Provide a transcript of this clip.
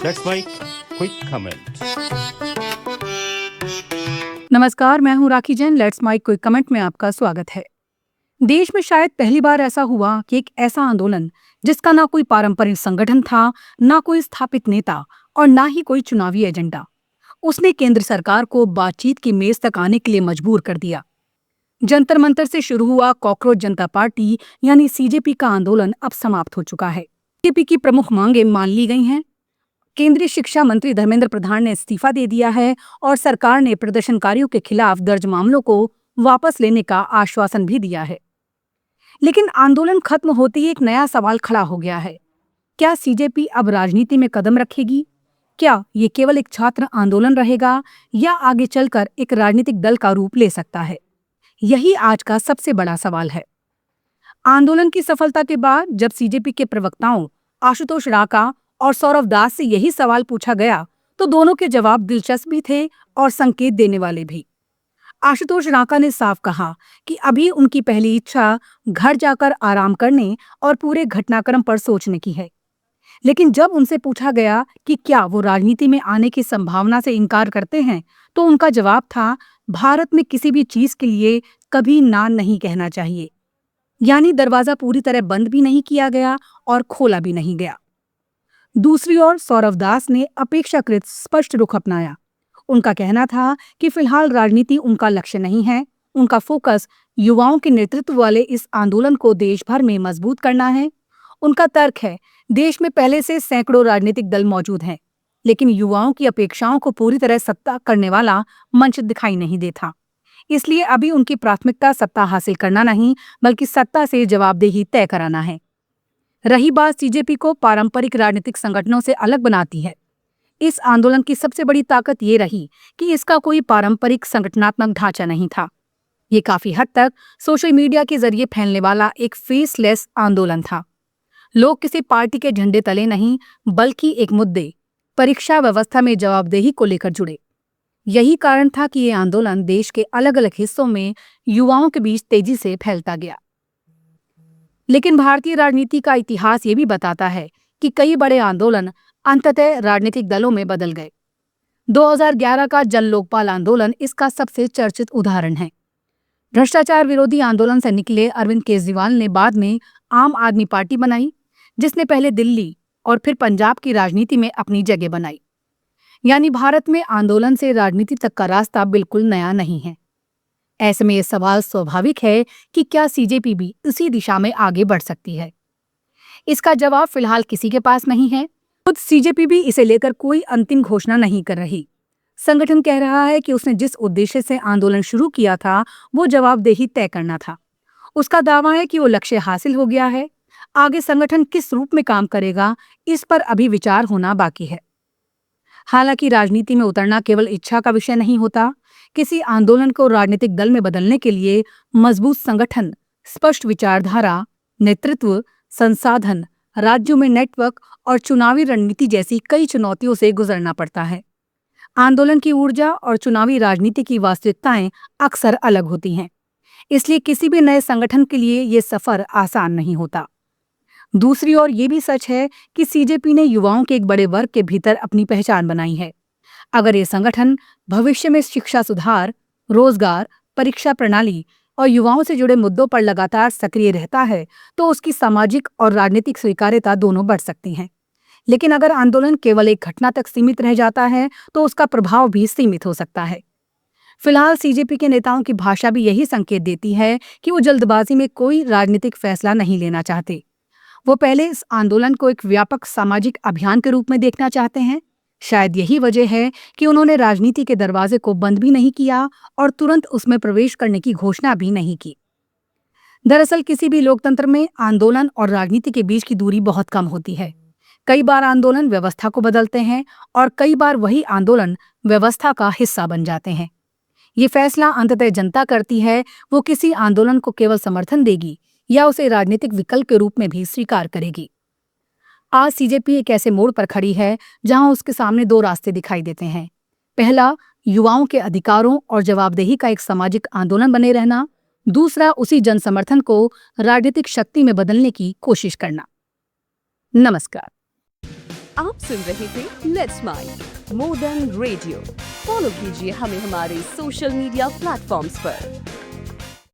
That's my quick comment. नमस्कार, मैं हूं Rakhi Jain. Let's my quick comment में आपका स्वागत है। देश में शायद पहली बार ऐसा हुआ कि एक ऐसा आंदोलन जिसका ना कोई पारंपरिक संगठन था, ना कोई स्थापित नेता और ना ही कोई चुनावी एजेंडा, उसने केंद्र सरकार को बातचीत की मेज तक आने के लिए मजबूर कर दिया। जंतर मंतर से शुरू हुआ कॉकरोच जनता पार्टी यानी सीजेपी का आंदोलन अब समाप्त हो चुका है। सीजेपी की प्रमुख मांगें मान ली गई हैं। केंद्रीय शिक्षा मंत्री धर्मेंद्र प्रधान ने इस्तीफा दे दिया है और सरकार ने प्रदर्शनकारियों के खिलाफ दर्ज मामलों को वापस लेने का आश्वासन भी दिया है। लेकिन आंदोलन खत्म होते ही एक नया सवाल खड़ा हो गया है। क्या सीजेपी अब राजनीति में कदम रखेगी? क्या ये केवल एक छात्र आंदोलन रहेगा या आगे चलकर एक राजनीतिक दल का रूप ले सकता है? यही आज का सबसे बड़ा सवाल है। आंदोलन की सफलता के बाद जब सीजेपी के प्रवक्ताओं आशुतोष राका और सौरव दास से यही सवाल पूछा गया तो दोनों के जवाब दिलचस्प भी थे और संकेत देने वाले भी। आशुतोष राका ने साफ कहा कि अभी उनकी पहली इच्छा घर जाकर आराम करने और पूरे घटनाक्रम पर सोचने की है। लेकिन जब उनसे पूछा गया कि क्या वो राजनीति में आने की संभावना से इनकार करते हैं तो उनका जवाब था, भारत में किसी भी चीज के लिए कभी ना नहीं कहना चाहिए। यानी दरवाजा पूरी तरह बंद भी नहीं किया गया और खोला भी नहीं गया। दूसरी ओर सौरव दास ने अपेक्षाकृत स्पष्ट रुख अपनाया। उनका कहना था कि फिलहाल राजनीति उनका लक्ष्य नहीं है, उनका फोकस युवाओं के नेतृत्व वाले इस आंदोलन को देश भर में मजबूत करना है। उनका तर्क है, देश में पहले से सैकड़ों राजनीतिक दल मौजूद हैं, लेकिन युवाओं की अपेक्षाओं को पूरी तरह सत्ता करने वाला मंच दिखाई नहीं देता। इसलिए अभी उनकी प्राथमिकता सत्ता हासिल करना नहीं, बल्कि सत्ता से जवाबदेही तय कराना है। रही बात सीजेपी को पारंपरिक राजनीतिक संगठनों से अलग बनाती है। इस आंदोलन की सबसे बड़ी ताकत ये रही कि इसका कोई पारंपरिक संगठनात्मक ढांचा नहीं था। ये काफी हद तक सोशल मीडिया के जरिए फैलने वाला एक फेसलेस आंदोलन था। लोग किसी पार्टी के झंडे तले नहीं, बल्कि एक मुद्दे, परीक्षा व्यवस्था में जवाबदेही को लेकर जुड़े। यही कारण था कि ये आंदोलन देश के अलग अलग हिस्सों में युवाओं के बीच तेजी से फैलता गया। लेकिन भारतीय राजनीति का इतिहास ये भी बताता है कि कई बड़े आंदोलन अंततः राजनीतिक दलों में बदल गए। 2011 का जन लोकपाल आंदोलन इसका सबसे चर्चित उदाहरण है। भ्रष्टाचार विरोधी आंदोलन से निकले अरविंद केजरीवाल ने बाद में आम आदमी पार्टी बनाई, जिसने पहले दिल्ली और फिर पंजाब की राजनीति में अपनी जगह बनाई। यानी भारत में आंदोलन से राजनीति तक का रास्ता बिल्कुल नया नहीं है। ऐसे में यह सवाल स्वाभाविक है कि क्या सीजेपी भी इसी दिशा में आगे बढ़ सकती है? इसका जवाब फिलहाल किसी के पास नहीं है। खुद सीजेपी भी इसे लेकर कोई अंतिम घोषणा नहीं कर रही। संगठन कह रहा है कि उसने जिस उद्देश्य से आंदोलन शुरू किया था वो जवाबदेही तय करना था। उसका दावा है कि वो लक्ष्य हासिल हो गया है। आगे संगठन किस रूप में काम करेगा, इस पर अभी विचार होना बाकी है। हालांकि राजनीति में उतरना केवल इच्छा का विषय नहीं होता। किसी आंदोलन को राजनीतिक दल में बदलने के लिए मजबूत संगठन, स्पष्ट विचारधारा, नेतृत्व, संसाधन, राज्यों में नेटवर्क और चुनावी रणनीति जैसी कई चुनौतियों से गुजरना पड़ता है। आंदोलन की ऊर्जा और चुनावी राजनीति की वास्तविकताएं अक्सर अलग होती हैं। इसलिए किसी भी नए संगठन के लिए ये सफर आसान नहीं होता। दूसरी ओर ये भी सच है कि सीजेपी ने युवाओं के एक बड़े वर्ग के भीतर अपनी पहचान बनाई है। अगर ये संगठन भविष्य में शिक्षा सुधार, रोजगार, परीक्षा प्रणाली और युवाओं से जुड़े मुद्दों पर लगातार सक्रिय रहता है तो उसकी सामाजिक और राजनीतिक स्वीकार्यता दोनों बढ़ सकती हैं। लेकिन अगर आंदोलन केवल एक घटना तक सीमित रह जाता है तो उसका प्रभाव भी सीमित हो सकता है। फिलहाल सीजेपी के नेताओं की भाषा भी यही संकेत देती है कि वो जल्दबाजी में कोई राजनीतिक फैसला नहीं लेना चाहते। वो पहले इस आंदोलन को एक व्यापक सामाजिक अभियान के रूप में देखना चाहते हैं। शायद यही वजह है कि उन्होंने राजनीति के दरवाजे को बंद भी नहीं किया और तुरंत उसमें प्रवेश करने की घोषणा भी नहीं की। दरअसल किसी भी लोकतंत्र में आंदोलन और राजनीति के बीच की दूरी बहुत कम होती है। कई बार आंदोलन व्यवस्था को बदलते हैं और कई बार वही आंदोलन व्यवस्था का हिस्सा बन जाते हैं। ये फैसला अंततः जनता करती है, वो किसी आंदोलन को केवल समर्थन देगी या उसे राजनीतिक विकल्प के रूप में भी स्वीकार करेगी। आज सीजेपी एक ऐसे मोड़ पर खड़ी है जहां उसके सामने दो रास्ते दिखाई देते हैं। पहला, युवाओं के अधिकारों और जवाबदेही का एक सामाजिक आंदोलन बने रहना। दूसरा, उसी जनसमर्थन को राजनीतिक शक्ति में बदलने की कोशिश करना। नमस्कार। आप सुन रहे थे let's mic more than radio. Follow कीजिए हमें हमारे सोशल मीडिया प्लेटफॉर्म्स पर।